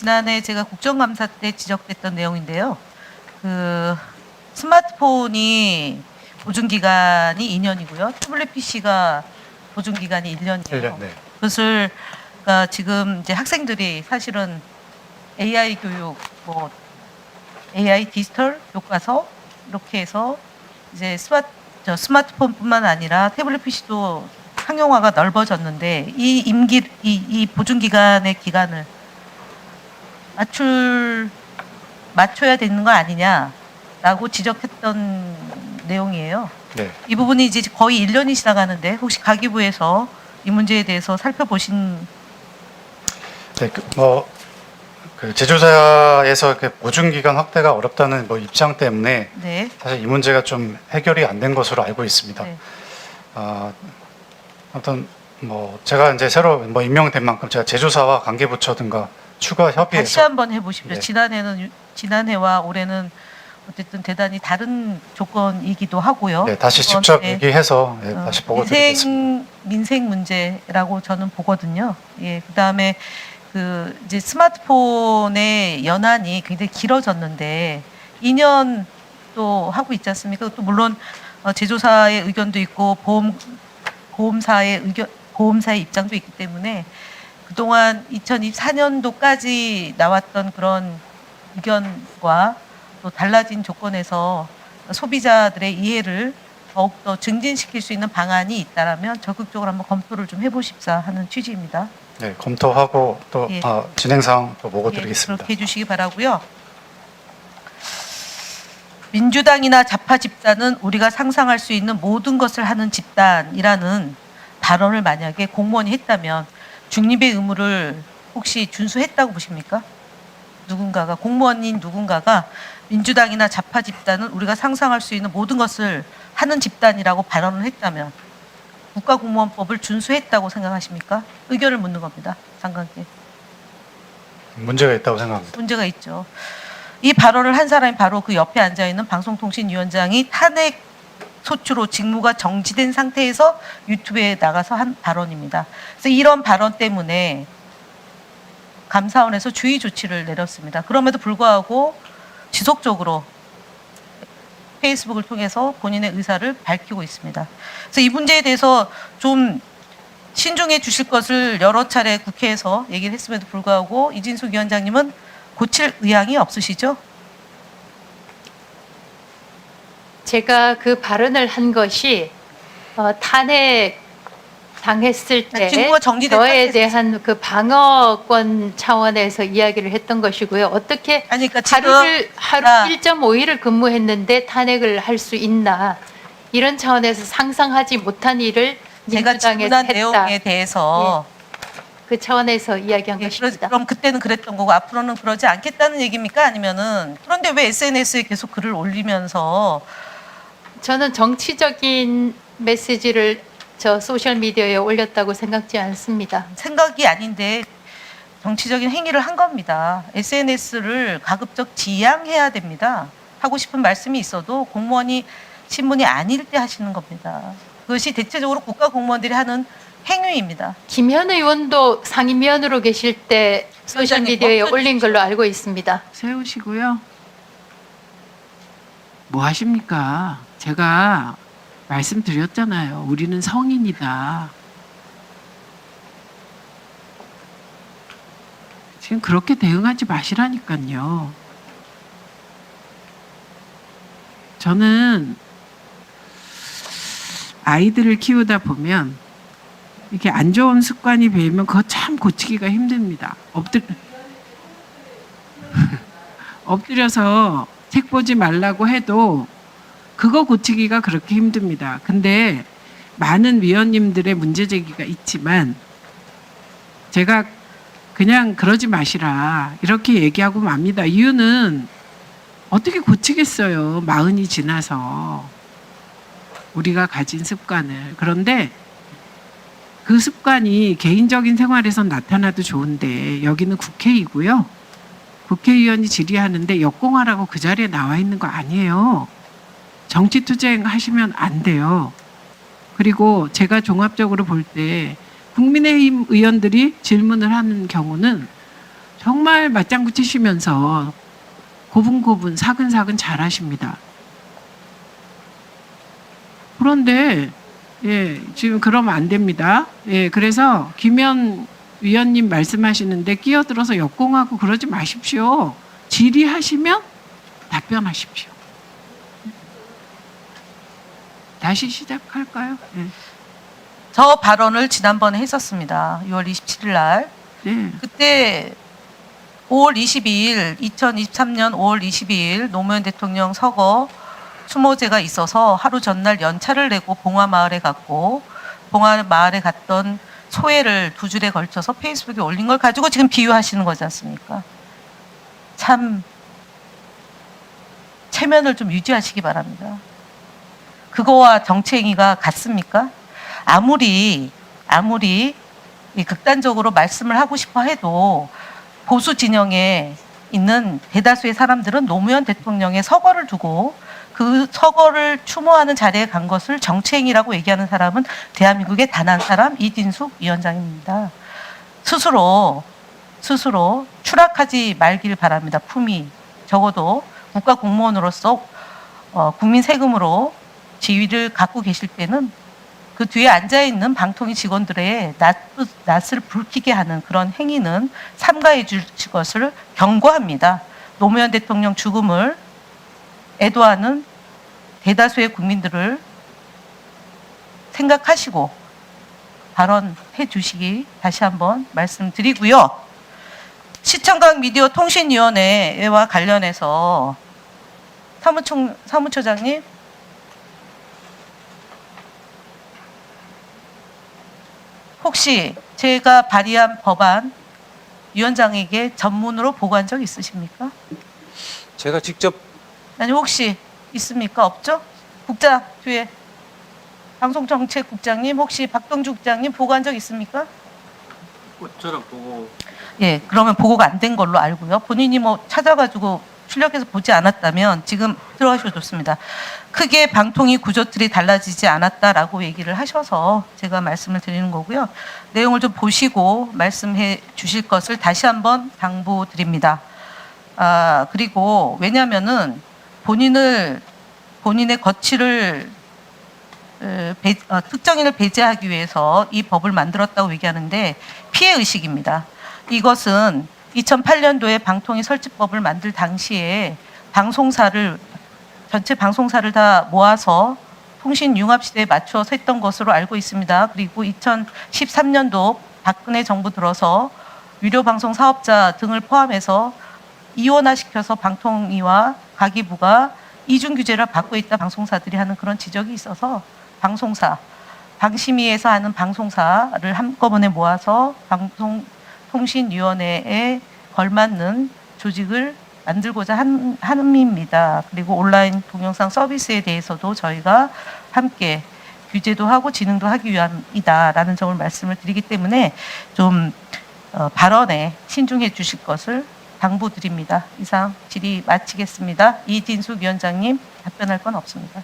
지난해 제가 국정감사 때 지적됐던 내용인데요. 그 스마트폰이 보증 기간이 2년이고요. 태블릿 PC가 보증 기간이 1년이에요. 1년, 네. 그것을 그러니까 지금 이제 학생들이 사실은 AI 교육, 뭐 AI 디지털 교과서 이렇게 해서 이제 스마트폰뿐만 아니라 태블릿 PC도 상용화가 넓어졌는데 이 보증 기간의 기간을 맞춰야 되는 거 아니냐라고 지적했던 내용이에요. 네. 이 부분이 이제 거의 1년이 지나가는데 혹시 가기부에서 이 문제에 대해서 살펴보신? 네, 그 제조사에서 보증 기간 확대가 어렵다는 입장 때문에 네. 사실 이 문제가 좀 해결이 안 된 것으로 알고 있습니다. 네. 아무튼 제가 이제 새로 임명된 만큼 제가 제조사와 관계부처 등과 추가 협의해서 다시 한번 해보십시오. 네. 지난해와 올해는 어쨌든 대단히 다른 조건이기도 하고요. 네, 다시 직접 네. 얘기해서 다시 보고 드리겠습니다. 민생 문제라고 저는 보거든요. 예, 그다음에 그 이제 스마트폰의 연한이 굉장히 길어졌는데 2년 또 하고 있지 않습니까? 또 물론 제조사의 의견도 있고 보험사의 입장도 있기 때문에 그동안 2024년도까지 나왔던 그런 의견과 또 달라진 조건에서 소비자들의 이해를 더욱더 증진시킬 수 있는 방안이 있다라면 적극적으로 한번 검토를 좀 해보십사 하는 취지입니다. 네, 검토하고 또 예. 진행 사항 또 보고 예, 드리겠습니다. 그렇게 해주시기 바라고요. 민주당이나 좌파 집단은 우리가 상상할 수 있는 모든 것을 하는 집단이라는 발언을 만약에 공무원이 했다면 중립의 의무를 혹시 준수했다고 보십니까? 누군가가, 공무원인 누군가가 민주당이나 좌파 집단은 우리가 상상할 수 있는 모든 것을 하는 집단이라고 발언을 했다면 국가공무원법을 준수했다고 생각하십니까? 의견을 묻는 겁니다. 장관께. 문제가 있다고 생각합니다. 문제가 있죠. 이 발언을 한 사람이 바로 그 옆에 앉아있는 방송통신위원장이 탄핵 소추로 직무가 정지된 상태에서 유튜브에 나가서 한 발언입니다. 그래서 이런 발언 때문에 감사원에서 주의 조치를 내렸습니다. 그럼에도 불구하고 지속적으로 페이스북을 통해서 본인의 의사를 밝히고 있습니다. 그래서 이 문제에 대해서 좀 신중해 주실 것을 여러 차례 국회에서 얘기를 했음에도 불구하고 이진숙 위원장님은 고칠 의향이 없으시죠? 제가 그 발언을 한 것이 탄핵 당했을 때 직무가 정지된 저에 상태에서- 대한 그 방어권 차원에서 이야기를 했던 것이고요. 어떻게 아니, 그러니까 지금 하루 나- 1.5일을 근무했는데 탄핵을 할 수 있나, 이런 차원에서 상상하지 못한 일을 제가 민주당에서 질문한 했다. 내용에 대해서 그 차원에서 이야기한 예, 것입니다. 그럼 그때는 그랬던 거고 앞으로는 그러지 않겠다는 얘기입니까? 아니면은 그런데 왜 SNS에 계속 글을 올리면서 저는 정치적인 메시지를 저 소셜 미디어에 올렸다고 생각지 않습니다. 생각이 아닌데 정치적인 행위를 한 겁니다. SNS를 가급적 지양해야 됩니다. 하고 싶은 말씀이 있어도 공무원이 신분이 아닐 때 하시는 겁니다. 그것이 대체적으로 국가 공무원들이 하는 행위입니다. 김현 의원도 상임위원으로 계실 때 소셜 미디어에 멈춰 올린 걸로 알고 있습니다. 세우시고요. 뭐 하십니까? 제가 말씀드렸잖아요. 우리는 성인이다. 지금 그렇게 대응하지 마시라니까요. 저는 아이들을 키우다 보면 이렇게 안 좋은 습관이 배이면 그거 참 고치기가 힘듭니다. 엎드려서 책 보지 말라고 해도 그거 고치기가 그렇게 힘듭니다. 근데 많은 위원님들의 문제 제기가 있지만 제가 그냥 그러지 마시라 이렇게 얘기하고 맙니다. 이유는 어떻게 고치겠어요. 40이 지나서 우리가 가진 습관을. 그런데 그 습관이 개인적인 생활에서 나타나도 좋은데 여기는 국회이고요. 국회의원이 질의하는데 역공하라고 그 자리에 나와 있는 거 아니에요. 정치투쟁 하시면 안 돼요. 그리고 제가 종합적으로 볼 때 국민의힘 의원들이 질문을 하는 경우는 정말 맞장구 치시면서 고분고분 사근사근 잘하십니다. 그런데 예, 지금 그러면 안 됩니다. 예, 그래서 김현 위원님 말씀하시는데 끼어들어서 역공하고 그러지 마십시오. 질의하시면 답변하십시오. 다시 시작할까요? 예. 저 발언을 지난번에 했었습니다. 6월 27일 날. 네. 그때 5월 22일, 2023년 5월 22일 노무현 대통령 서거 추모제가 있어서 하루 전날 연차를 내고 봉화마을에 갔고, 봉화마을에 갔던 소회를 2줄에 걸쳐서 페이스북에 올린 걸 가지고 지금 비유하시는 거지 않습니까? 참 체면을 좀 유지하시기 바랍니다. 그거와 정치행위가 같습니까? 아무리 이 극단적으로 말씀을 하고 싶어 해도 보수 진영에 있는 대다수의 사람들은 노무현 대통령의 서거를 두고 그 서거를 추모하는 자리에 간 것을 정치행위라고 얘기하는 사람은 대한민국의 단 한 사람 이진숙 위원장입니다. 스스로 추락하지 말길 바랍니다. 품위. 적어도 국가 공무원으로서 국민 세금으로 지위를 갖고 계실 때는 그 뒤에 앉아있는 방통위 직원들의 낯을 붉히게 하는 그런 행위는 삼가해 주실 것을 경고합니다. 노무현 대통령 죽음을 애도하는 대다수의 국민들을 생각하시고 발언해 주시기 다시 한번 말씀드리고요. 시청각 미디어 통신위원회와 관련해서 사무처장님, 혹시 제가 발의한 법안 위원장에게 전문으로 보고한 적 있으십니까? 제가 직접 아니 혹시 있습니까? 없죠? 국장 뒤에 방송정책국장님, 혹시 박동주 국장님 보고한 적 있습니까? 저랑 보고 예, 그러면 보고가 안 된 걸로 알고요. 본인이 뭐 찾아가지고 출력해서 보지 않았다면 지금 들어가셔도 좋습니다. 크게 방통위 구조틀이 달라지지 않았다라고 얘기를 하셔서 제가 말씀을 드리는 거고요. 내용을 좀 보시고 말씀해 주실 것을 다시 한번 당부드립니다. 그리고 왜냐하면은 본인의 거취를 특정인을 배제하기 위해서 이 법을 만들었다고 얘기하는데 피해의식입니다. 이것은 2008년도에 방통위 설치법을 만들 당시에 전체 방송사를 다 모아서 통신 융합 시대에 맞춰서 했던 것으로 알고 있습니다. 그리고 2013년도 박근혜 정부 들어서 유료 방송 사업자 등을 포함해서 이원화시켜서 방통위와 가기부가 이중 규제를 받고 있다 방송사들이 하는 그런 지적이 있어서 방심위에서 하는 방송사를 한꺼번에 모아서 방송통신위원회에 걸맞는 조직을 만들고자 한 함입니다. 그리고 온라인 동영상 서비스에 대해서도 저희가 함께 규제도 하고 진흥도 하기 위함이다라는 점을 말씀을 드리기 때문에 좀 발언에 신중해 주실 것을 당부드립니다. 이상 질의 마치겠습니다. 이진숙 위원장님 답변할 건 없습니다.